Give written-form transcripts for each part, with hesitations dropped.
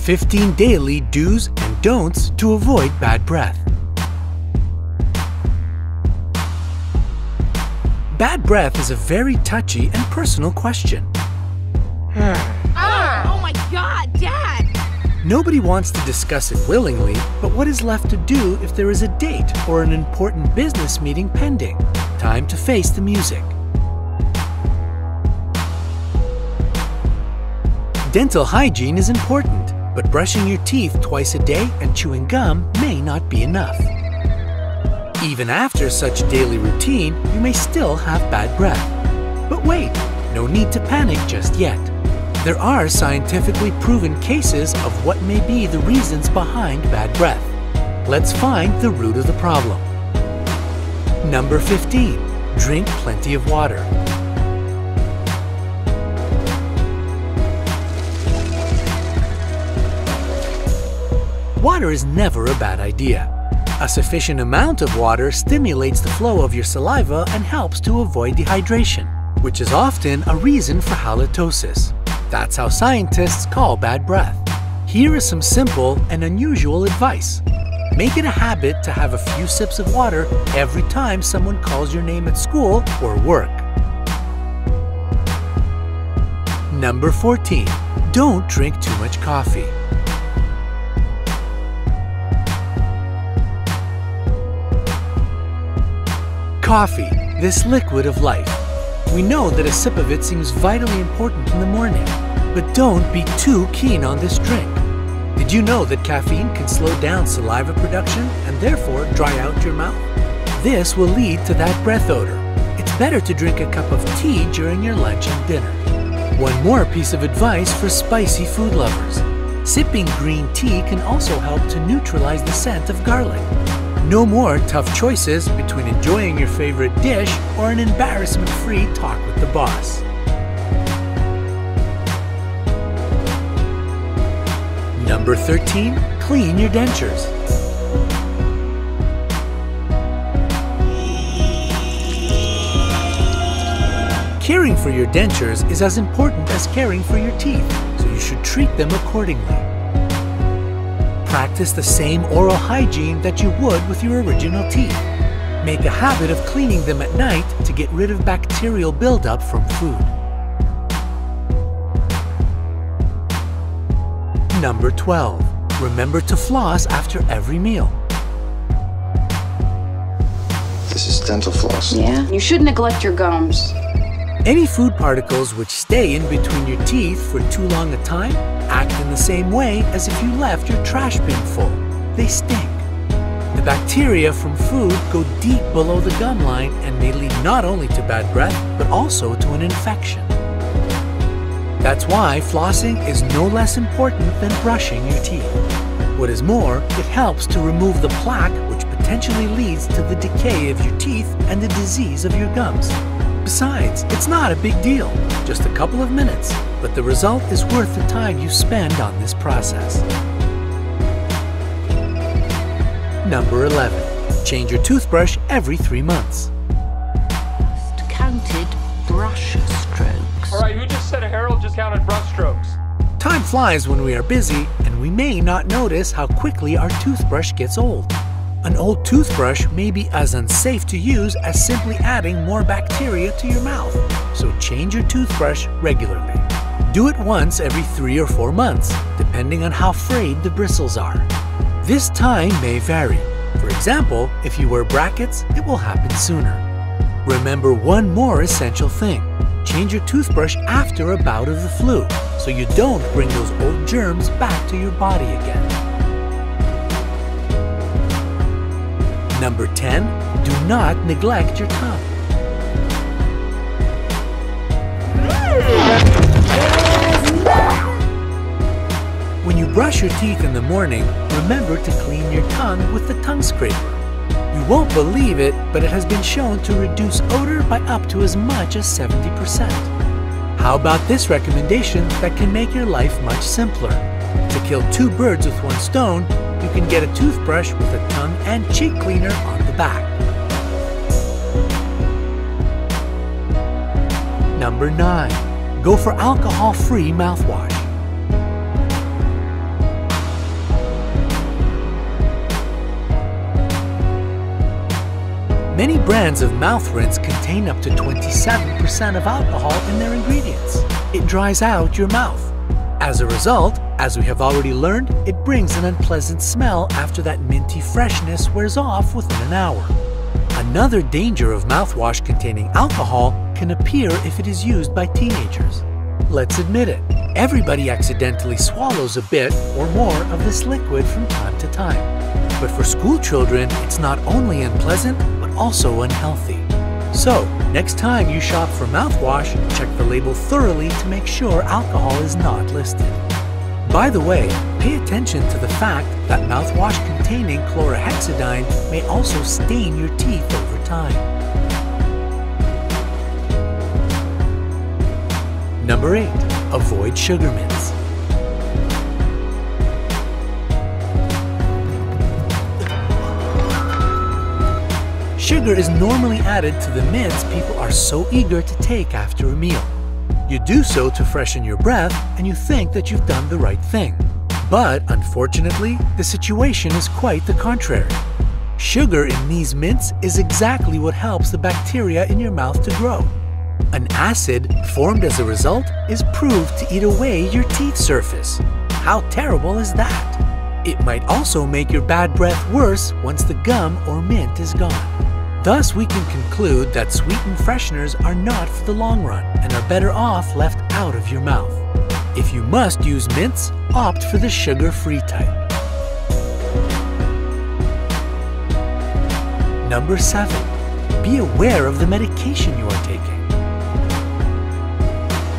15 daily do's and don'ts to avoid bad breath. Bad breath is a very touchy and personal question. Oh my God, Dad! Nobody wants to discuss it willingly, but what is left to do if there is a date or an important business meeting pending? Time to face the music. Dental hygiene is important, but brushing your teeth twice a day and chewing gum may not be enough. Even after such daily routine, you may still have bad breath. But wait, no need to panic just yet. There are scientifically proven cases of what may be the reasons behind bad breath. Let's find the root of the problem. Number 15. Drink plenty of water. Water is never a bad idea. A sufficient amount of water stimulates the flow of your saliva and helps to avoid dehydration, which is often a reason for halitosis. That's how scientists call bad breath. Here is some simple and unusual advice. Make it a habit to have a few sips of water every time someone calls your name at school or work. Number 14. Don't drink too much coffee. Coffee, this liquid of life. We know that a sip of it seems vitally important in the morning, but don't be too keen on this drink. Did you know that caffeine can slow down saliva production and therefore dry out your mouth? This will lead to that breath odor. It's better to drink a cup of tea during your lunch and dinner. One more piece of advice for spicy food lovers. Sipping green tea can also help to neutralize the scent of garlic. No more tough choices between enjoying your favorite dish or an embarrassment-free talk with the boss. Number 13. Clean your dentures. Caring for your dentures is as important as caring for your teeth, so you should treat them accordingly. Practice the same oral hygiene that you would with your original teeth. Make a habit of cleaning them at night to get rid of bacterial buildup from food. Number 12. Remember to floss after every meal. This is dental floss. Yeah? You should neglect your gums. Any food particles which stay in between your teeth for too long a time act in the same way as if you left your trash bin full. They stink. The bacteria from food go deep below the gum line and may lead not only to bad breath, but also to an infection. That's why flossing is no less important than brushing your teeth. What is more, it helps to remove the plaque which potentially leads to the decay of your teeth and the disease of your gums. Besides, it's not a big deal, just a couple of minutes, but the result is worth the time you spend on this process. Number 11. Change your toothbrush every 3 months. Counted brush strokes. All right, who just said Harold just counted brush strokes? Time flies when we are busy, and we may not notice how quickly our toothbrush gets old. An old toothbrush may be as unsafe to use as simply adding more bacteria to your mouth, so change your toothbrush regularly. Do it once every 3 or 4 months, depending on how frayed the bristles are. This time may vary. For example, if you wear brackets, it will happen sooner. Remember one more essential thing. Change your toothbrush after a bout of the flu, so you don't bring those old germs back to your body again. Number 10. Do not neglect your tongue. When you brush your teeth in the morning, remember to clean your tongue with the tongue scraper. You won't believe it, but it has been shown to reduce odor by up to as much as 70%. How about this recommendation that can make your life much simpler? To kill 2 birds with 1 stone, you can get a toothbrush with a tongue and cheek cleaner on the back. Number 9. Go for alcohol-free mouthwash. Many brands of mouth rinse contain up to 27% of alcohol in their ingredients. It dries out your mouth. As a result, as we have already learned, it brings an unpleasant smell after that minty freshness wears off within an hour. Another danger of mouthwash containing alcohol can appear if it is used by teenagers. Let's admit it, everybody accidentally swallows a bit or more of this liquid from time to time. But for school children, it's not only unpleasant, but also unhealthy. So, next time you shop for mouthwash, check the label thoroughly to make sure alcohol is not listed. By the way, pay attention to the fact that mouthwash containing chlorhexidine may also stain your teeth over time. Number 8. Avoid sugar mints. Sugar is normally added to the mints people are so eager to take after a meal. You do so to freshen your breath and you think that you've done the right thing. But unfortunately, the situation is quite the contrary. Sugar in these mints is exactly what helps the bacteria in your mouth to grow. An acid formed as a result is proved to eat away your teeth surface. How terrible is that? It might also make your bad breath worse once the gum or mint is gone. Thus, we can conclude that sweetened fresheners are not for the long run and are better off left out of your mouth. If you must use mints, opt for the sugar-free type. Number 7. Be aware of the medication you are taking.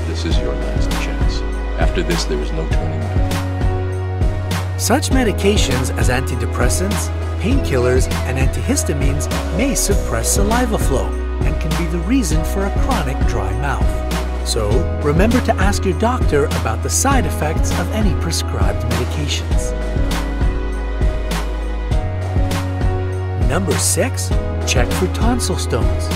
This is your last chance. After this, there is no turning back. Such medications as antidepressants, painkillers, and antihistamines may suppress saliva flow and can be the reason for a chronic dry mouth. So, remember to ask your doctor about the side effects of any prescribed medications. Number 6. Check for tonsil stones.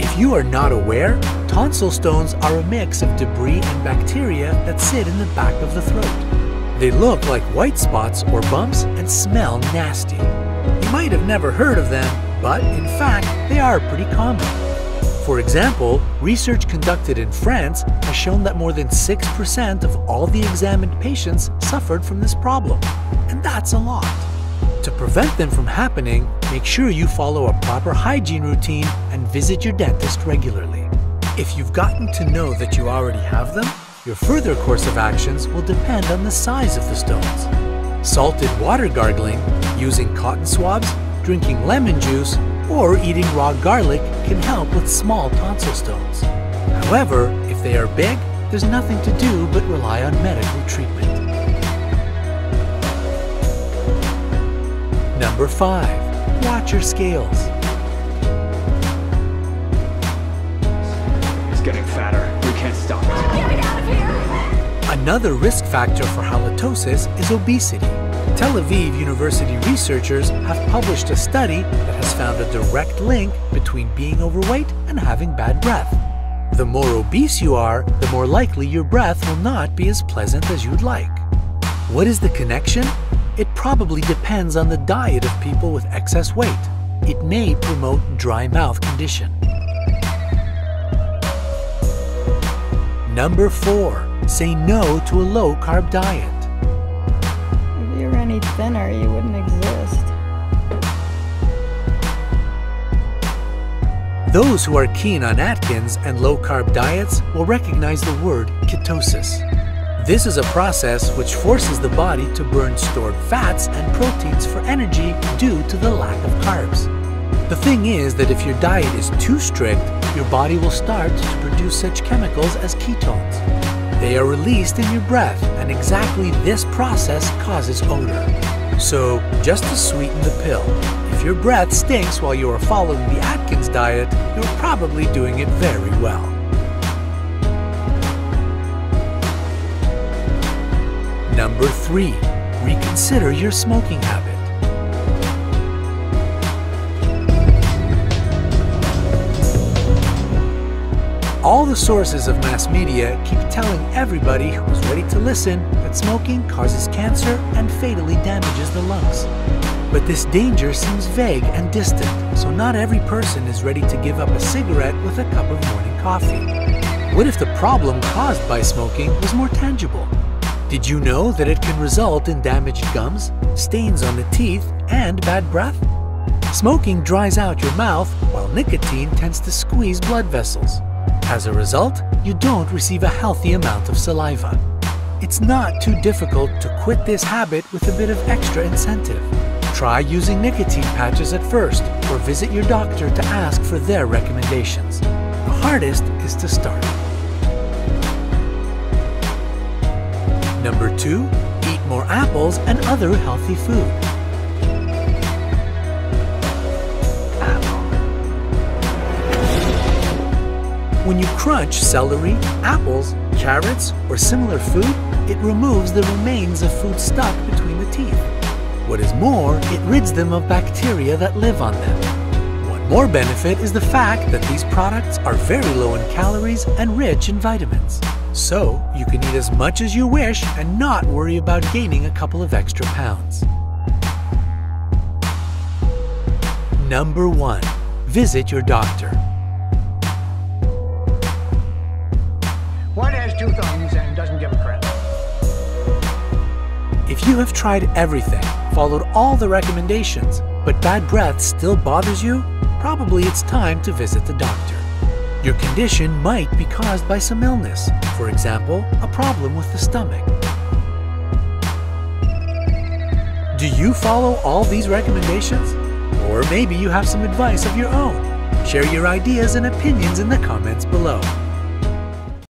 If you are not aware, tonsil stones are a mix of debris and bacteria that sit in the back of the throat. They look like white spots or bumps and smell nasty. You might have never heard of them, but in fact, they are pretty common. For example, research conducted in France has shown that more than 6% of all the examined patients suffered from this problem, and that's a lot. To prevent them from happening, make sure you follow a proper hygiene routine and visit your dentist regularly. If you've gotten to know that you already have them, your further course of actions will depend on the size of the stones. Salted water gargling, using cotton swabs, drinking lemon juice, or eating raw garlic can help with small tonsil stones. However, if they are big, there's nothing to do but rely on medical treatment. Number 5. Watch your scales. It's getting fatter. We can't stop it. Get me out of here! Another risk factor for halitosis is obesity. Tel Aviv University researchers have published a study that has found a direct link between being overweight and having bad breath. The more obese you are, the more likely your breath will not be as pleasant as you'd like. What is the connection? It probably depends on the diet of people with excess weight. It may promote dry mouth condition. Number 4. Say no to a low-carb diet. If you were any thinner, you wouldn't exist. Those who are keen on Atkins and low-carb diets will recognize the word ketosis. This is a process which forces the body to burn stored fats and proteins for energy due to the lack of carbs. The thing is that if your diet is too strict, your body will start to produce such chemicals as ketones. They are released in your breath, and exactly this process causes odor. So, just to sweeten the pill, if your breath stinks while you are following the Atkins diet, you're probably doing it very well. Number 3. Reconsider your smoking habit. All the sources of mass media keep telling everybody who's ready to listen that smoking causes cancer and fatally damages the lungs. But this danger seems vague and distant, so not every person is ready to give up a cigarette with a cup of morning coffee. What if the problem caused by smoking was more tangible? Did you know that it can result in damaged gums, stains on the teeth, and bad breath? Smoking dries out your mouth, while nicotine tends to squeeze blood vessels. As a result, you don't receive a healthy amount of saliva. It's not too difficult to quit this habit with a bit of extra incentive. Try using nicotine patches at first, or visit your doctor to ask for their recommendations. The hardest is to start. Number 2, eat more apples and other healthy food. When you crunch celery, apples, carrots, or similar food, it removes the remains of food stuck between the teeth. What is more, it rids them of bacteria that live on them. One more benefit is the fact that these products are very low in calories and rich in vitamins. So, you can eat as much as you wish and not worry about gaining a couple of extra pounds. Number 1. Visit your doctor. One has 2 thumbs and doesn't give a crap. If you have tried everything, followed all the recommendations, but bad breath still bothers you, probably it's time to visit the doctor. Your condition might be caused by some illness, for example, a problem with the stomach. Do you follow all these recommendations? Or maybe you have some advice of your own. Share your ideas and opinions in the comments below.